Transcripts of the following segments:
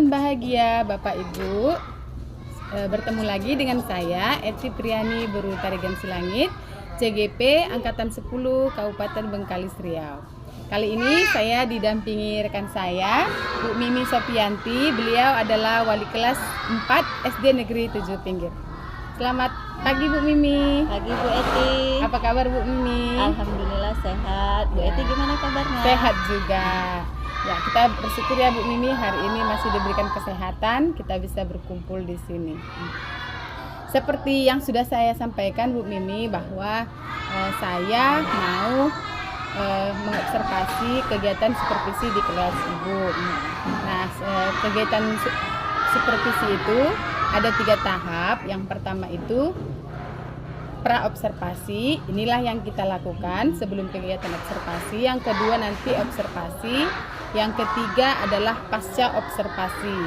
Insan bahagia Bapak Ibu, bertemu lagi dengan saya Eti Priani Buru Tarigan Silangit, CGP Angkatan 10 Kabupaten Bengkalis Riau. Kali ini saya didampingi rekan saya, Bu Mimi Sopianti. Beliau adalah wali kelas 4 SD Negeri 7 Pinggir. Selamat pagi Bu Mimi. Pagi Bu Eti. Apa kabar Bu Mimi? Alhamdulillah sehat. Bu Eti gimana kabarnya? Sehat juga. Ya, kita bersyukur ya Bu Mimi, hari ini masih diberikan kesehatan, kita bisa berkumpul di sini. Seperti yang sudah saya sampaikan Bu Mimi, bahwa saya mau mengobservasi kegiatan supervisi di kelas Ibu. Nah, kegiatan supervisi itu ada 3 tahap. Yang pertama itu pra-observasi, inilah yang kita lakukan sebelum kegiatan observasi. Yang kedua nanti observasi. Yang ketiga adalah pasca observasi.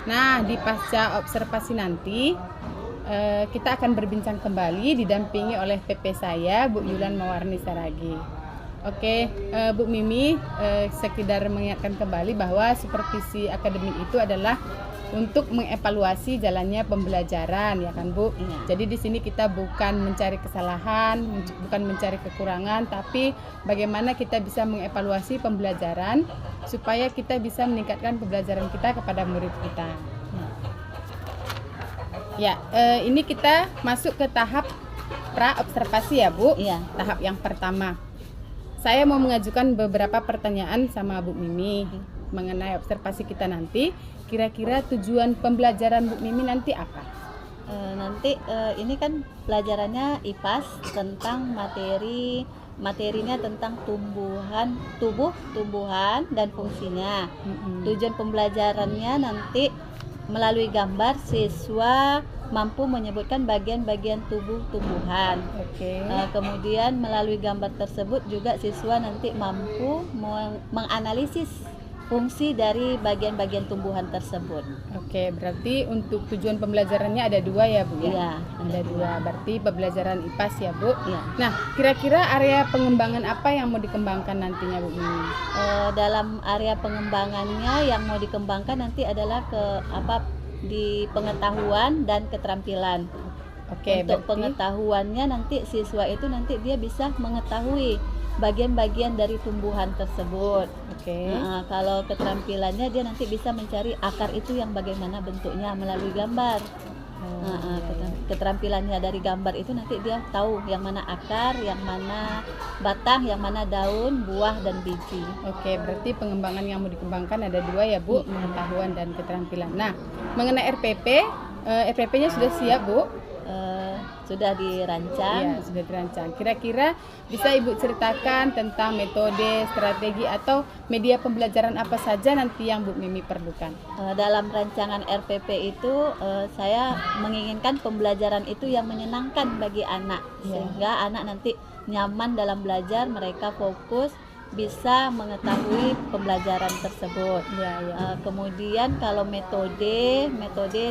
Nah, di pasca observasi nanti kita akan berbincang kembali didampingi oleh PP saya, Bu Yulan Mawarni Saragi. Oke, Bu Mimi, sekedar mengingatkan kembali bahwa supervisi akademik itu adalah untuk mengevaluasi jalannya pembelajaran, ya kan Bu? Ya. Jadi di sini kita bukan mencari kesalahan, bukan mencari kekurangan, tapi bagaimana kita bisa mengevaluasi pembelajaran supaya kita bisa meningkatkan pembelajaran kita kepada murid kita. Ya, ini kita masuk ke tahap pra-observasi ya Bu? Iya. Tahap yang pertama. Saya mau mengajukan beberapa pertanyaan sama Bu Mimi mengenai observasi kita nanti. Kira-kira tujuan pembelajaran Bu Mimi nanti apa? Ini kan pelajarannya IPAS tentang materinya tentang tumbuhan dan fungsinya. Tujuan pembelajarannya nanti melalui gambar siswa mampu menyebutkan bagian-bagian tubuh tumbuhan. Oke. Kemudian melalui gambar tersebut juga siswa nanti mampu menganalisis fungsi dari bagian-bagian tumbuhan tersebut. Oke, berarti untuk tujuan pembelajarannya ada 2 ya Bu ya? Iya, Ada 2, berarti pembelajaran IPAS ya Bu? Iya. Nah, kira-kira area pengembangan apa yang mau dikembangkan nantinya Bu Mimi? Dalam area pengembangannya yang mau dikembangkan nanti adalah di pengetahuan dan keterampilan. Oke, Untuk berarti pengetahuannya nanti siswa itu nanti dia bisa mengetahui bagian-bagian dari tumbuhan tersebut. oke. Kalau keterampilannya dia nanti bisa mencari akar itu yang bagaimana bentuknya melalui gambar. Keterampilannya dari gambar itu nanti dia tahu yang mana akar, yang mana batang, yang mana daun, buah dan biji. Oke, berarti pengembangan yang mau dikembangkan ada 2 ya Bu, pengetahuan dan keterampilan. Nah, mengenai RPP, RPP-nya sudah siap Bu? Sudah dirancang. Iya, sudah dirancang. Kira-kira bisa Ibu ceritakan tentang metode, strategi atau media pembelajaran apa saja nanti yang Bu Mimi perlukan? Dalam rancangan RPP itu saya menginginkan pembelajaran itu yang menyenangkan bagi anak, sehingga anak nanti nyaman dalam belajar, mereka fokus, bisa mengetahui pembelajaran tersebut. Kemudian kalau metode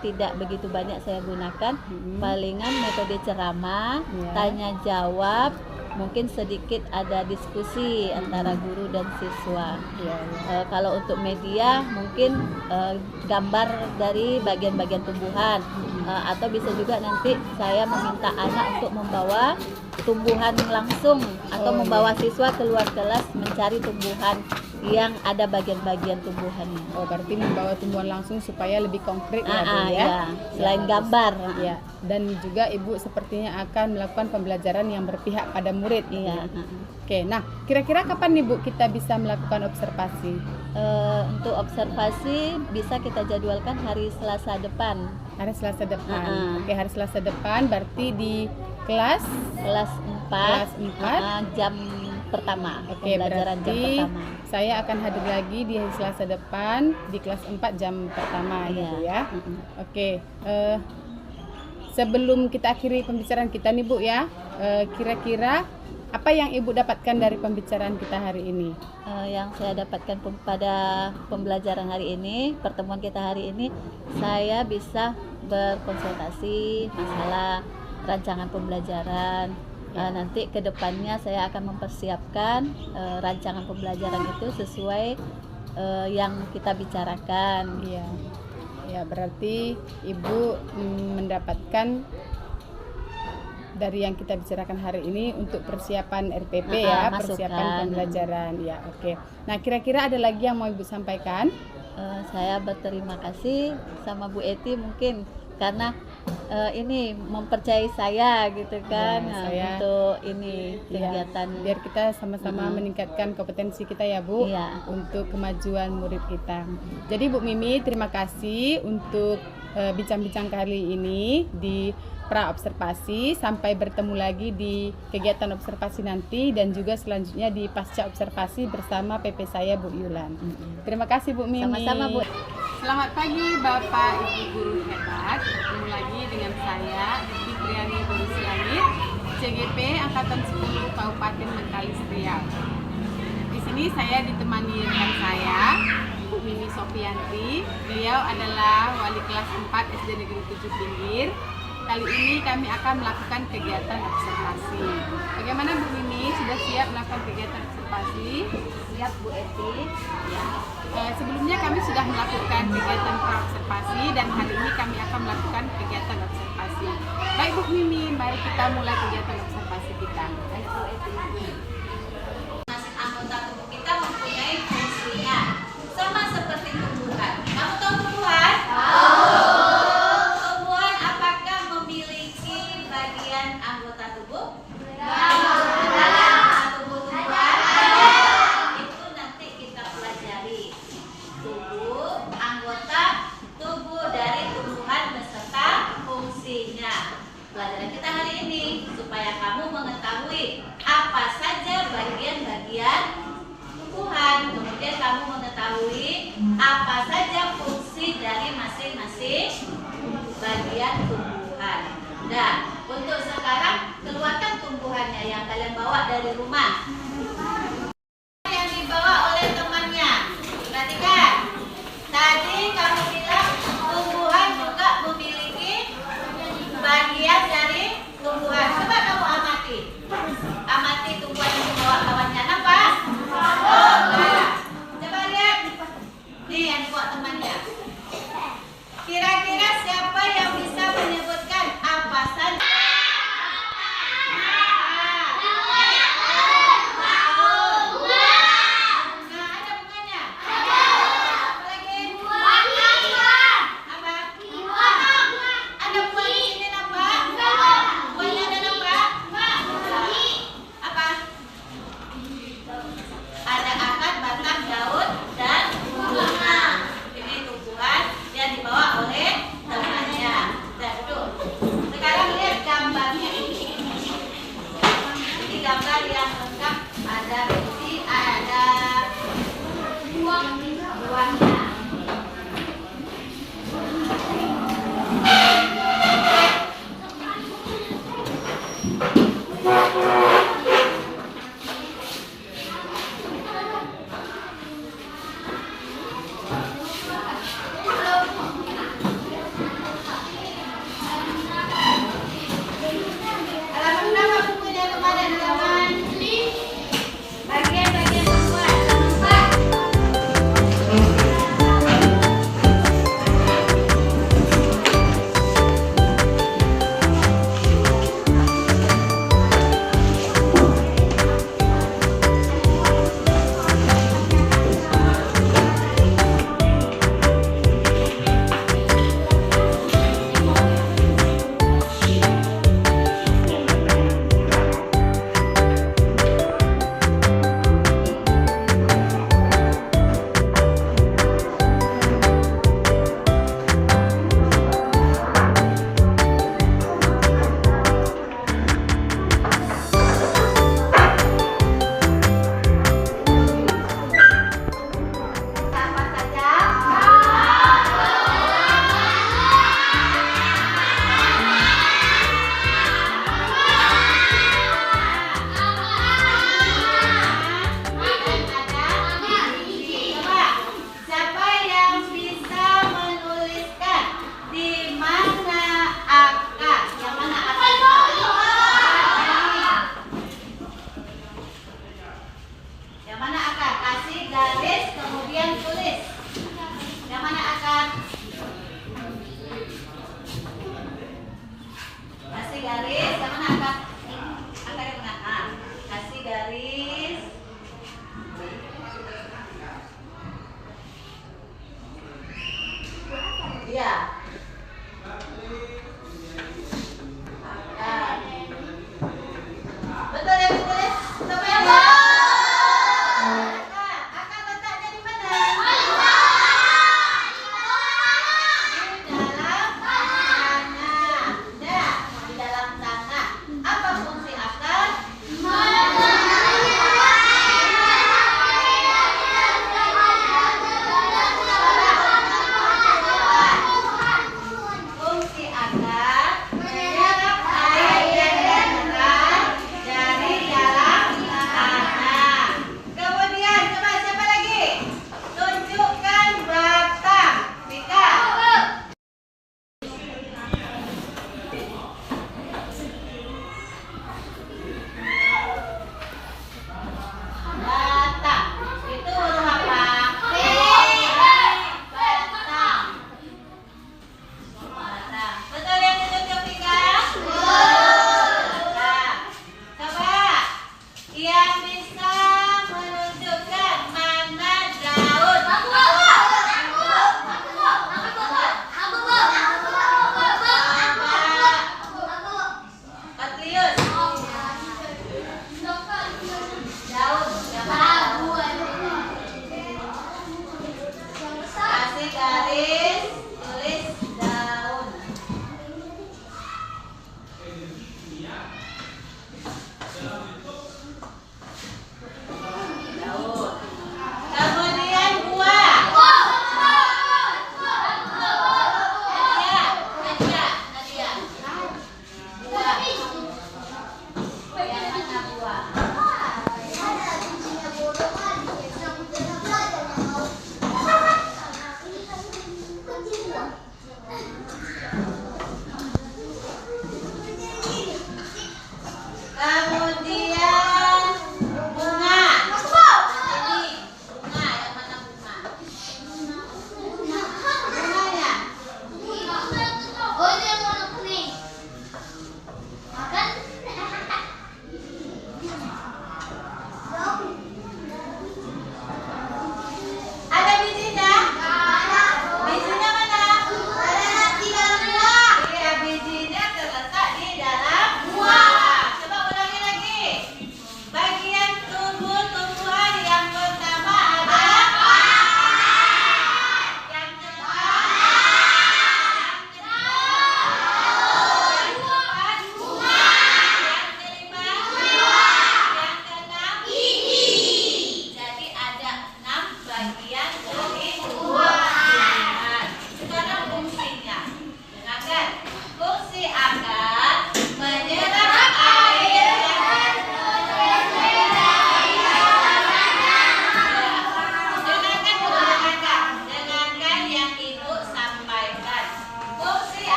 tidak begitu banyak saya gunakan, palingan metode ceramah, tanya jawab, mungkin sedikit ada diskusi antara guru dan siswa. Kalau untuk media mungkin gambar dari bagian-bagian tumbuhan, atau bisa juga nanti saya meminta anak untuk membawa tumbuhan langsung atau membawa siswa keluar kelas mencari tumbuhan yang ada bagian-bagian tumbuhannya. Oh, berarti membawa tumbuhan langsung supaya lebih konkret ya Bu ya? Ya. Selain gambar. Ya, dan juga Ibu sepertinya akan melakukan pembelajaran yang berpihak pada murid. Iya. Oke, nah kira-kira kapan nih Bu kita bisa melakukan observasi? Untuk observasi bisa kita jadwalkan hari Selasa depan. Hari Selasa depan. Oke, hari Selasa depan berarti di kelas 4 jam pertama. Oke, Pembelajaran jam berarti pertama. saya akan hadir lagi di hari Selasa depan di kelas 4 jam pertama ya Bu ya. Oke, sebelum kita akhiri pembicaraan kita nih Bu ya, kira-kira apa yang Ibu dapatkan dari pembicaraan kita hari ini? Yang saya dapatkan pada pembelajaran hari ini, pertemuan kita hari ini, saya bisa berkonsultasi masalah rancangan pembelajaran. Nanti ke depannya saya akan mempersiapkan rancangan pembelajaran itu sesuai yang kita bicarakan. Ya, berarti Ibu mendapatkan dari yang kita bicarakan hari ini untuk persiapan RPP ya, masukan. persiapan pembelajaran. Ya, oke. Nah, kira-kira ada lagi yang mau Ibu sampaikan? Saya berterima kasih sama Bu Eti mungkin karena ini mempercayai saya gitu kan, Ya, saya untuk ini ya, kegiatan. biar kita sama-sama meningkatkan kompetensi kita ya Bu, Iya. untuk kemajuan murid kita. Jadi Bu Mimi, terima kasih untuk bincang-bincang kali ini di pra observasi. Sampai bertemu lagi di kegiatan observasi nanti dan juga selanjutnya di pasca observasi bersama PP saya Bu Yulan. Terima kasih Bu Mimi. Sama-sama Bu. Selamat pagi Bapak Ibu guru hebat. Bertemu lagi dengan saya Diki Priani Boris Langit, CGP Angkatan 10 Kabupaten Bengkalis Riau. Di sini saya ditemani rekan saya, Bu Mimi Sofianti. Beliau adalah wali kelas 4 SD Negeri 7 Pinggir. Kali ini kami akan melakukan kegiatan observasi. Bagaimana Bu Mimi, sudah siap melakukan kegiatan observasi? Siap Bu Eti. Ya. Sebelumnya kami sudah melakukan kegiatan pra-observasi dan hari ini kami akan melakukan kegiatan observasi. Baik Bu Mimi, mari kita mulai kegiatan observasi kita. Baik Bu Eti. Masing anggota tubuh kita mempunyai fungsinya sama seperti tumbuhan. Kamu tahu tumbuhan? Tumbuhan apakah memiliki bagian anggota tubuh? Tubuh tumbuhan itu nanti kita pelajari. Tubuh anggota tubuh dari tumbuhan beserta fungsinya. Pelajaran kita hari ini supaya kamu mengetahui apa saja bagian-bagian tumbuhan, kemudian kamu mengetahui apa saja fungsi dari masing-masing bagian tumbuhan. Nah, untuk sekarang keluarkan tumbuhannya yang kalian bawa dari rumah. Yang dibawa oleh temannya. Perhatikan. Tadi kamu bilang tumbuhan juga memiliki bagian dari tumbuhan. Coba kamu amati. Amati tumbuhan yang dibawa kawannya. Nampak? Nah, coba lihat. Nih yang dibawa temannya. Kira-kira siapa yang bisa menyebutkan apa saja?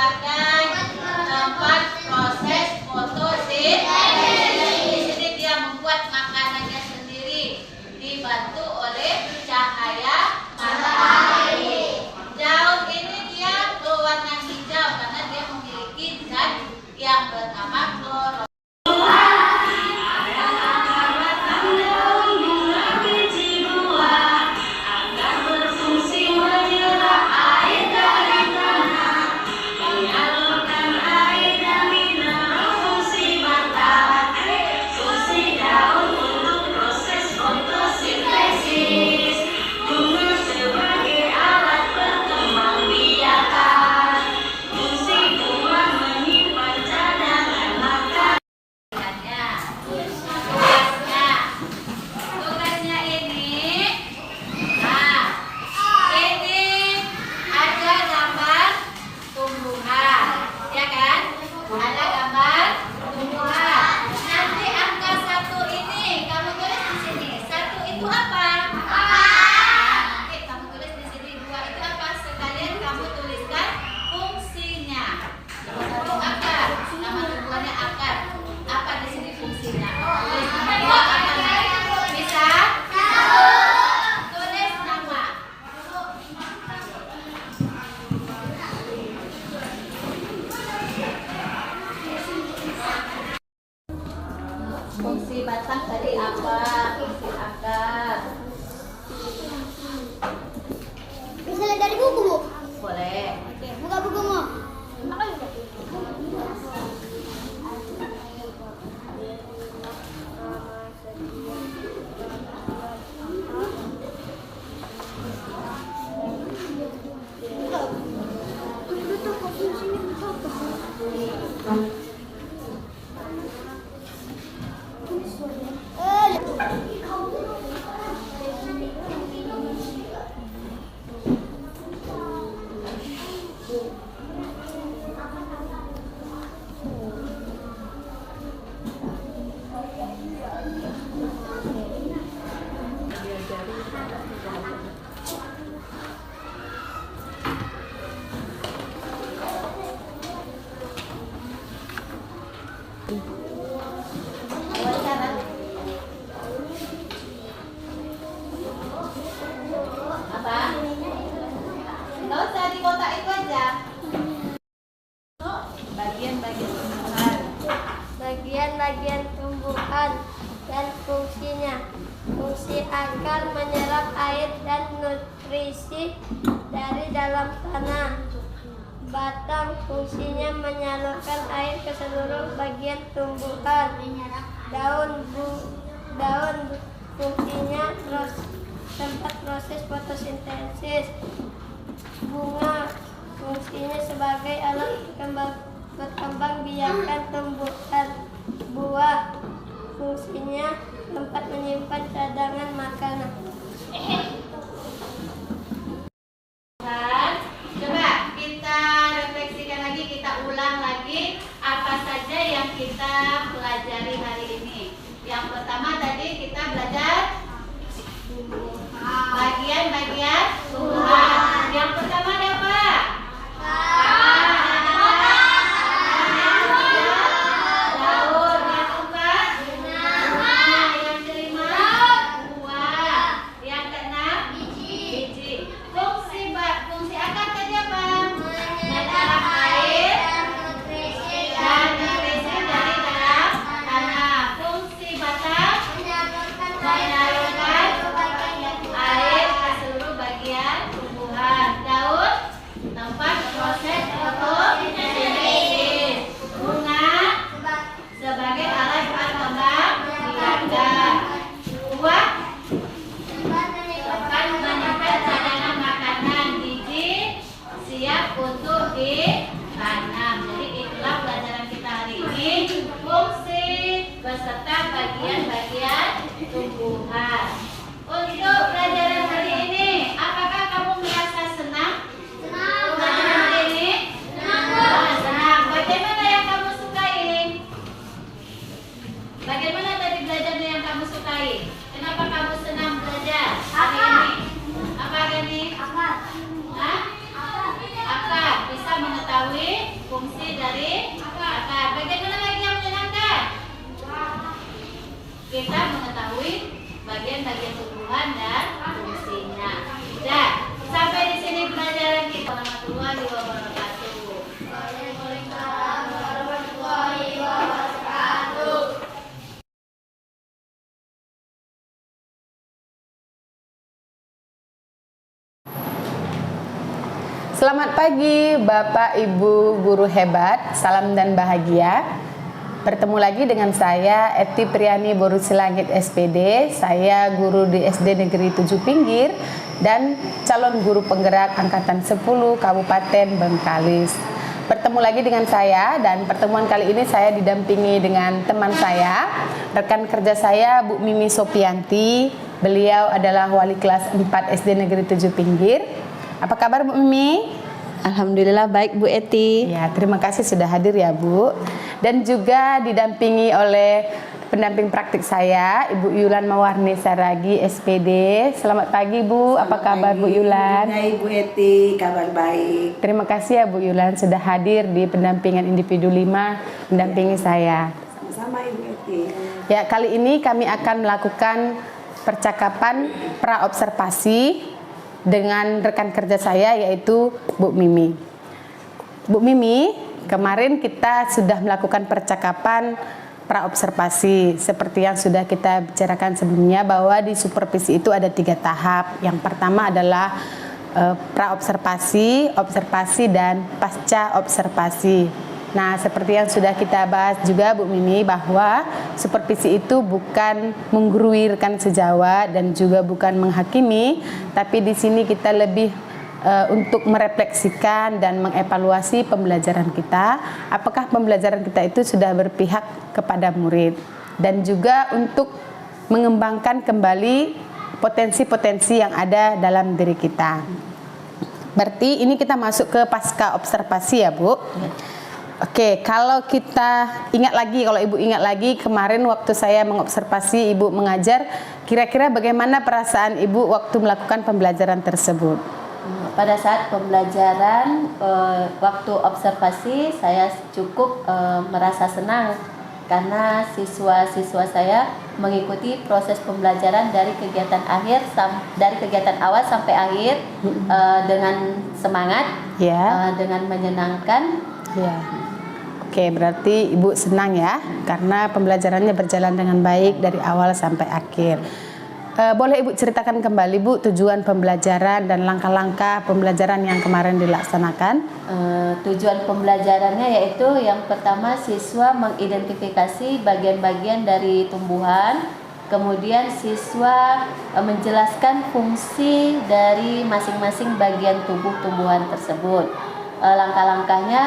sebagai tempat proses fotosintesis. Di sini dia membuat makanannya sendiri, dibantu oleh cahaya matahari. Daun ini dia berwarna hijau karena dia memiliki zat yang bernama kloro. Tugasnya ini, nah, ini ada gambar tumbuhan, ya kan? Ada gambar tumbuhan. Nanti angka 1 ini kamu tulis di sini. 1 itu apa? Nanti kamu tulis di sini. 2 itu apa? Sekalian kamu tuliskan fungsinya. 1 akar, nama tumbuhannya akar. Apa di sini fungsinya? Tulis 2 apa nanti? Bisa? Tulis nama. Fungsi batang tadi apa? Fungsi akar. Bisa lihat dari buku, Bu? Boleh. Buka bukumu. Wawancara. Apa? Nggak usah di kotak itu aja. Bagian-bagian tumbuhan. Bagian-bagian tumbuhan dan fungsinya. Fungsi akar menyerap air dan nutrisi dari dalam tanah. Batang fungsinya menyalurkan air ke seluruh bagian tumbuhan. Daun fungsinya tempat proses fotosintesis. Bunga fungsinya sebagai alat berkembang biakan tumbuhan. Buah fungsinya tempat menyimpan cadangan makanan. Coba kita refleksikan lagi, kita ulang lagi apa saja yang kita pelajari hari ini. Yang pertama tadi kita belajar bagian-bagian tumbuhan. Yang pertama ada apa? Daun. Yang keempat bunga. Yang kelima buah. Yang keenam biji. Fungsi akar tadi apa? Menyerap air dan nutrisi dari dalam tanah. Fungsi batang menyalurkan air ke seluruh bagian tumbuhan. Daun tempat proses fotosintesis. Bunga sebagai alat berkembang biakan. Buah tempat menyimpan cadangan makanan. Biji siap untuk ditanam. Jadi itulah pelajaran kita hari ini, fungsi beserta bagian-bagian tumbuhan. Untuk pelajaran hari ini, apakah kamu merasa senang? Pelajaran hari ini? Senang. Bagaimana yang kamu sukai? Bagaimana tadi belajarnya yang kamu sukai? Kenapa kamu senang belajar hari ini? Apa Gani? Hah? Akar. Bisa mengetahui mengetahui fungsi dari akar. Bagian mana lagi yang menyenangkan? Kita mengetahui bagian-bagian tumbuhan dan fungsinya. Sudah, sampai di sini pelajaran kita. Warahmatullahi wabarakatuh. Waalaikumsalam warahmatullahi wabarakatuh. Selamat pagi Bapak Ibu guru hebat, salam dan bahagia. Bertemu lagi dengan saya Eti Priani Borusilangit SPD. Saya guru di SD Negeri 7 Pinggir dan calon guru penggerak angkatan 10 Kabupaten Bengkalis. Bertemu lagi dengan saya dan pertemuan kali ini saya didampingi dengan teman saya, rekan kerja saya Bu Mimi Sopianti. Beliau adalah wali kelas 4 SD Negeri 7 Pinggir. Apa kabar Bu Mimi? Alhamdulillah baik Bu Eti. Ya, terima kasih sudah hadir ya Bu. Dan juga didampingi oleh pendamping praktik saya, Ibu Yulan Mawarni Saragi SPD. Selamat pagi Bu, apa kabar Bu Yulan? Baik Bu Eti, kabar baik. Terima kasih ya Bu Yulan sudah hadir di pendampingan individu 5 mendampingi saya. Sama-sama Ibu Eti. Ya, kali ini kami akan melakukan percakapan praobservasi dengan rekan kerja saya yaitu Bu Mimi. Bu Mimi, kemarin kita sudah melakukan percakapan praobservasi seperti yang sudah kita bicarakan sebelumnya bahwa di supervisi itu ada 3 tahap. Yang pertama adalah praobservasi, observasi dan pasca observasi. Nah, seperti yang sudah kita bahas juga Bu Mimi bahwa supervisi itu bukan menggurui sejawat dan juga bukan menghakimi, tapi di sini kita lebih untuk merefleksikan dan mengevaluasi pembelajaran kita, apakah pembelajaran kita itu sudah berpihak kepada murid dan juga untuk mengembangkan kembali potensi-potensi yang ada dalam diri kita. Berarti ini kita masuk ke pasca observasi ya Bu. Oke, kalau kita ingat lagi, kalau Ibu ingat lagi kemarin waktu saya mengobservasi Ibu mengajar, kira-kira bagaimana perasaan Ibu waktu melakukan pembelajaran tersebut? Pada saat pembelajaran, waktu observasi saya cukup merasa senang karena siswa-siswa saya mengikuti proses pembelajaran dari kegiatan awal sampai akhir dengan semangat, dengan menyenangkan. Ya. Oke, berarti Ibu senang ya karena pembelajarannya berjalan dengan baik dari awal sampai akhir. Boleh Ibu ceritakan kembali Bu tujuan pembelajaran dan langkah-langkah pembelajaran yang kemarin dilaksanakan? Tujuan pembelajarannya yaitu yang pertama siswa mengidentifikasi bagian-bagian dari tumbuhan, kemudian siswa menjelaskan fungsi dari masing-masing bagian tubuh tumbuhan tersebut. Langkah-langkahnya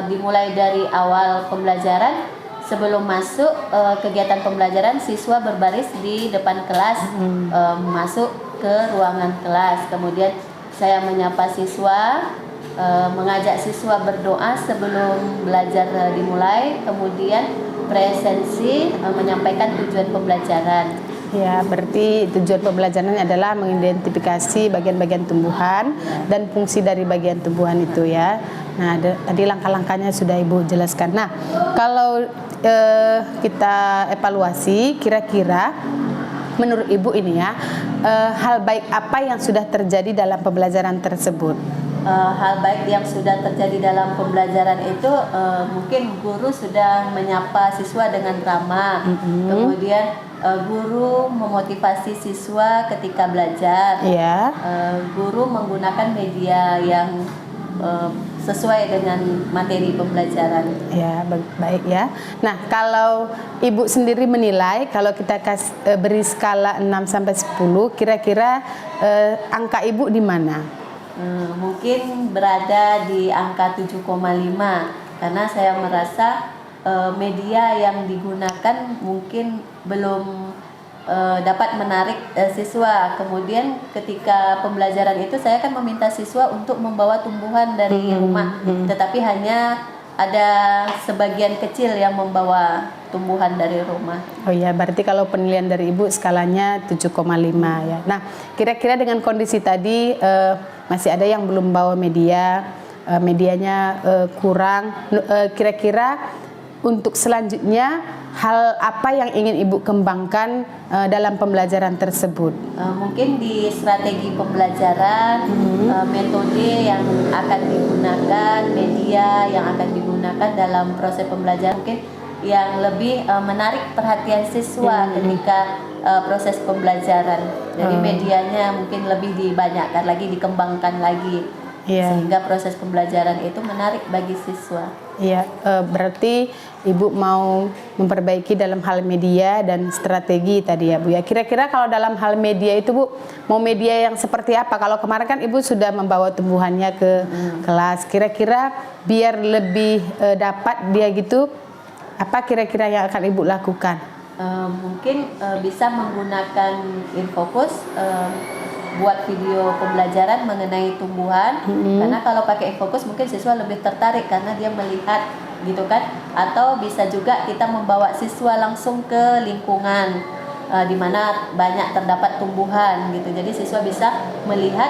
dimulai dari awal pembelajaran. Sebelum masuk kegiatan pembelajaran, siswa berbaris di depan kelas, masuk ke ruangan kelas. Kemudian saya menyapa siswa, mengajak siswa berdoa sebelum belajar dimulai. Kemudian presensi menyampaikan tujuan pembelajaran. Ya, berarti tujuan pembelajarannya adalah mengidentifikasi bagian-bagian tumbuhan dan fungsi dari bagian tumbuhan itu ya. Nah, tadi langkah-langkahnya sudah Ibu jelaskan. Nah, kalau kita evaluasi, kira-kira menurut Ibu ini ya, hal baik apa yang sudah terjadi dalam pembelajaran tersebut? Hal baik yang sudah terjadi dalam pembelajaran itu mungkin guru sudah menyapa siswa dengan ramah, kemudian guru memotivasi siswa ketika belajar, guru menggunakan media yang sesuai dengan materi pembelajaran. Ya, baik ya. Nah, kalau Ibu sendiri menilai, kalau kita beri skala 6 sampai 10, kira-kira angka Ibu di mana? Mungkin berada di angka 7,5 karena saya merasa media yang digunakan mungkin belum dapat menarik siswa. Kemudian ketika pembelajaran itu saya akan meminta siswa untuk membawa tumbuhan dari rumah, tetapi hanya ada sebagian kecil yang membawa tumbuhan dari rumah. Oh ya, berarti kalau penilaian dari Ibu skalanya 7,5 ya. Nah, kira-kira dengan kondisi tadi masih ada yang belum bawa media, medianya kurang. Kira-kira untuk selanjutnya hal apa yang ingin Ibu kembangkan dalam pembelajaran tersebut? Mungkin di strategi pembelajaran, metode yang akan digunakan, media yang akan digunakan dalam proses pembelajaran mungkin yang lebih menarik perhatian siswa ketika proses pembelajaran. Jadi medianya mungkin lebih dibanyakkan lagi, dikembangkan lagi, sehingga proses pembelajaran itu menarik bagi siswa. Iya, berarti Ibu mau memperbaiki dalam hal media dan strategi tadi ya Bu ya. Kira-kira kalau dalam hal media itu Bu, mau media yang seperti apa? Kalau kemarin kan Ibu sudah membawa tumbuhannya ke kelas, kira-kira biar lebih dapat dia gitu, apa kira-kira yang akan Ibu lakukan? Mungkin bisa menggunakan Infocus, buat video pembelajaran mengenai tumbuhan, karena kalau pakai Infocus mungkin siswa lebih tertarik karena dia melihat gitu kan, atau bisa juga kita membawa siswa langsung ke lingkungan di mana banyak terdapat tumbuhan gitu, jadi siswa bisa melihat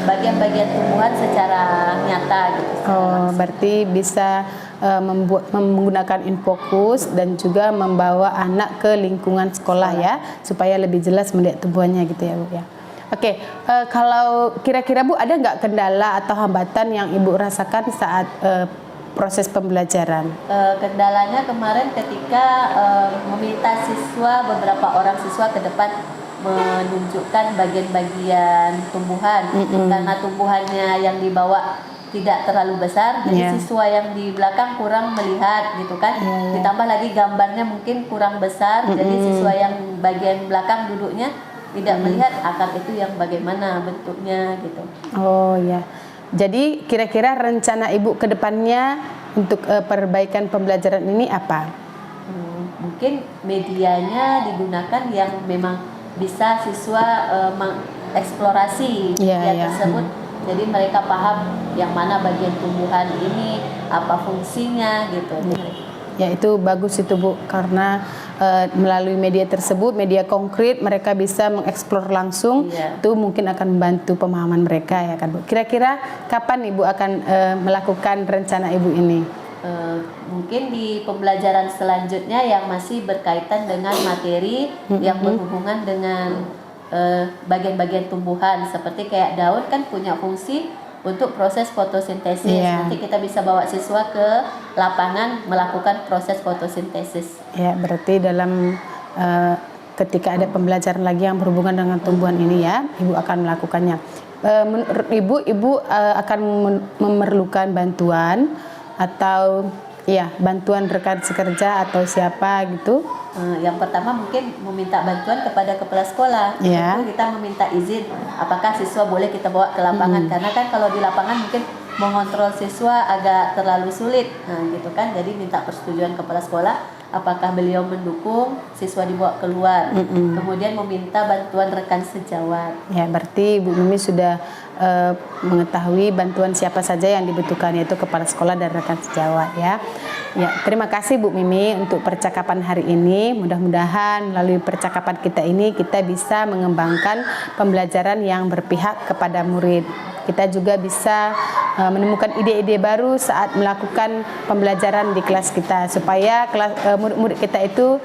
bagian-bagian tumbuhan secara nyata gitu. Berarti bisa menggunakan Infocus dan juga membawa anak ke lingkungan sekolah ya, supaya lebih jelas melihat tumbuhannya gitu ya Bu ya. Oke, kalau kira-kira Bu ada nggak kendala atau hambatan yang Ibu rasakan saat proses pembelajaran? Kendalanya kemarin ketika meminta siswa, beberapa orang siswa ke depan menunjukkan bagian-bagian tumbuhan, karena tumbuhannya yang dibawa tidak terlalu besar, jadi siswa yang di belakang kurang melihat gitu kan, ditambah lagi gambarnya mungkin kurang besar, jadi siswa yang bagian belakang duduknya tidak melihat akar itu yang bagaimana bentuknya gitu. Oh ya, jadi kira-kira rencana Ibu ke depannya untuk perbaikan pembelajaran ini apa? Mungkin medianya digunakan yang memang bisa siswa mengeksplorasi media tersebut, jadi mereka paham yang mana bagian tumbuhan ini, apa fungsinya gitu. Ya itu bagus itu Bu, karena melalui media tersebut, media konkret, mereka bisa mengeksplor langsung, itu mungkin akan membantu pemahaman mereka ya kan Bu. Kira-kira kapan Ibu akan melakukan rencana Ibu ini? Mungkin di pembelajaran selanjutnya yang masih berkaitan dengan materi yang berhubungan dengan bagian-bagian tumbuhan, seperti kayak daun kan punya fungsi untuk proses fotosintesis. Nanti kita bisa bawa siswa ke lapangan melakukan proses fotosintesis. Ya, berarti dalam ketika ada pembelajaran lagi yang berhubungan dengan tumbuhan ini ya, Ibu akan melakukannya. Menurut Ibu akan memerlukan bantuan atau bantuan rekan sekerja atau siapa gitu? Yang pertama mungkin meminta bantuan kepada kepala sekolah. Kita meminta izin apakah siswa boleh kita bawa ke lapangan, karena kan kalau di lapangan mungkin mengontrol siswa agak terlalu sulit, gitu kan. Jadi minta persetujuan kepala sekolah apakah beliau mendukung siswa dibawa keluar. Kemudian meminta bantuan rekan sejawat. Ya, berarti Bu Mimi sudah mengetahui bantuan siapa saja yang dibutuhkan, yaitu kepala sekolah dan rekan sejawat ya. Ya, terima kasih Bu Mimi untuk percakapan hari ini. Mudah-mudahan melalui percakapan kita ini kita bisa mengembangkan pembelajaran yang berpihak kepada murid. Kita juga bisa menemukan ide-ide baru saat melakukan pembelajaran di kelas kita, supaya murid-murid kita itu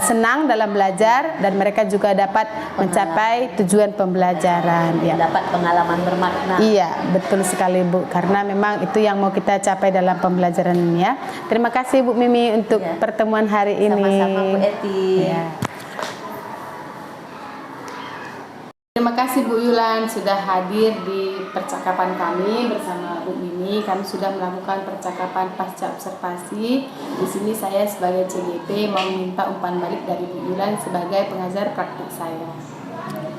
senang dalam belajar dan mereka juga dapat mencapai tujuan pembelajaran. Dapat pengalaman bermakna. Iya, betul sekali Bu, karena memang itu yang mau kita capai dalam pembelajaran ini ya. Terima kasih Bu Mimi untuk pertemuan hari ini. Sama-sama Bu Eti. Terima kasih Bu Yulan sudah hadir di percakapan kami bersama Bu Mimi. Kami sudah melakukan percakapan pasca observasi. Di sini saya sebagai CGP mau minta umpan balik dari Bu Yulan sebagai pengajar praktik saya.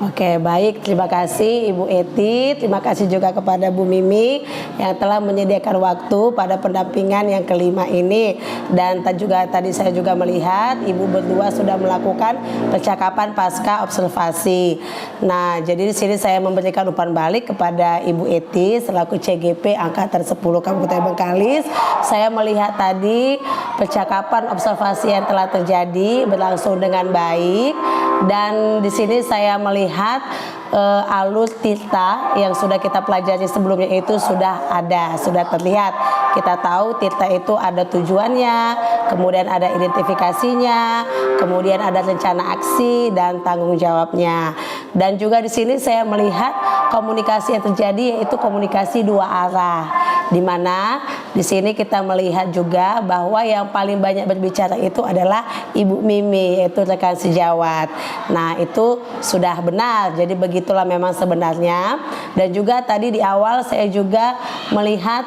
Oke, baik. Terima kasih Ibu Eti. Terima kasih juga kepada Bu Mimi yang telah menyediakan waktu pada pendampingan yang kelima ini. Dan tadi saya juga melihat Ibu berdua sudah melakukan percakapan pasca observasi. Nah, jadi di sini saya memberikan umpan balik kepada Ibu Eti selaku CGP Angkatan 10 Kabupaten Bengkalis. Saya melihat tadi percakapan observasi yang telah terjadi berlangsung dengan baik. Dan di sini saya melihat alur tirta yang sudah kita pelajari sebelumnya itu sudah ada, sudah terlihat. Kita tahu tirta itu ada tujuannya, kemudian ada identifikasinya, kemudian ada rencana aksi dan tanggung jawabnya. Dan juga di sini saya melihat komunikasi yang terjadi yaitu komunikasi dua arah, di mana di sini kita melihat juga bahwa yang paling banyak berbicara itu adalah Ibu Mimi, yaitu rekan sejawat. Nah, itu sudah benar. Jadi begitulah memang sebenarnya. Dan juga tadi di awal saya juga melihat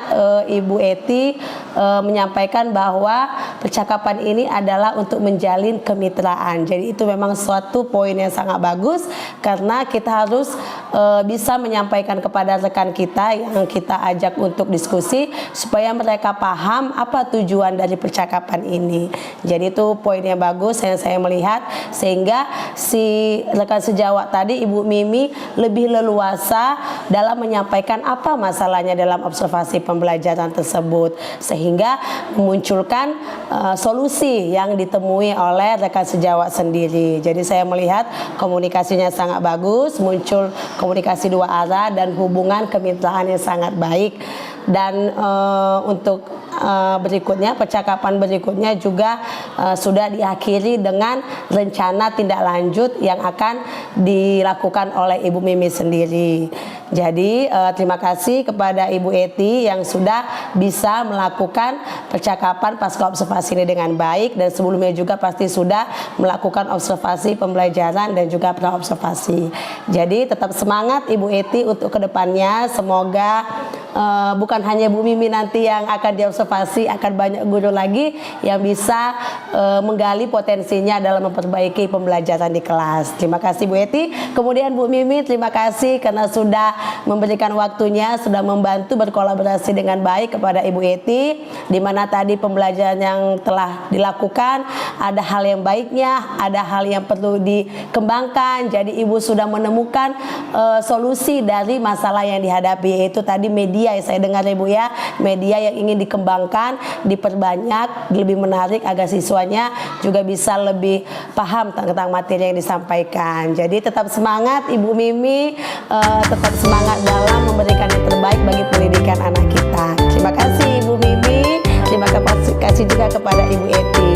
Ibu Eti menyampaikan bahwa percakapan ini adalah untuk menjalin kemitraan. Jadi itu memang suatu poin yang sangat bagus, karena kita harus bisa menyampaikan kepada rekan kita yang kita ajak untuk diskusi supaya mereka paham apa tujuan dari percakapan ini. Jadi itu poin yang bagus yang saya melihat, sehingga si rekan sejawat tadi Ibu Mimi lebih leluasa dalam menyampaikan apa masalahnya dalam observasi pembelajaran tersebut, sehingga memunculkan solusi yang ditemui oleh rekan sejawat sendiri. Jadi saya melihat komunikasinya sangat bagus, muncul komunikasi dua arah dan hubungan kemitraan yang sangat baik. Dan untuk berikutnya, percakapan berikutnya juga sudah diakhiri dengan rencana tindak lanjut yang akan dilakukan oleh Ibu Mimi sendiri. Jadi terima kasih kepada Ibu Eti yang sudah bisa melakukan percakapan pasca observasi ini dengan baik, dan sebelumnya juga pasti sudah melakukan observasi pembelajaran dan juga pra-observasi. Jadi tetap semangat Ibu Eti untuk kedepannya. Semoga bukan hanya Bu Mimi nanti yang akan diobservasi, akan banyak guru lagi yang bisa menggali potensinya dalam memperbaiki pembelajaran di kelas. Terima kasih Bu Eti. Kemudian Bu Mimi, terima kasih karena sudah memberikan waktunya, sudah membantu berkolaborasi dengan baik kepada Ibu Eti, di mana tadi pembelajaran yang telah dilakukan ada hal yang baiknya, ada hal yang perlu dikembangkan. Jadi Ibu sudah menemukan solusi dari masalah yang dihadapi, yaitu tadi media. Saya dengar Ibu ya, media yang ingin dikembangkan, diperbanyak, lebih menarik agar siswanya juga bisa lebih paham tentang materi yang disampaikan. Jadi tetap semangat Ibu Mimi, tetap semangat dalam memberikan yang terbaik bagi pendidikan anak kita. Terima kasih Ibu Mimi, terima kasih juga kepada Ibu Eti.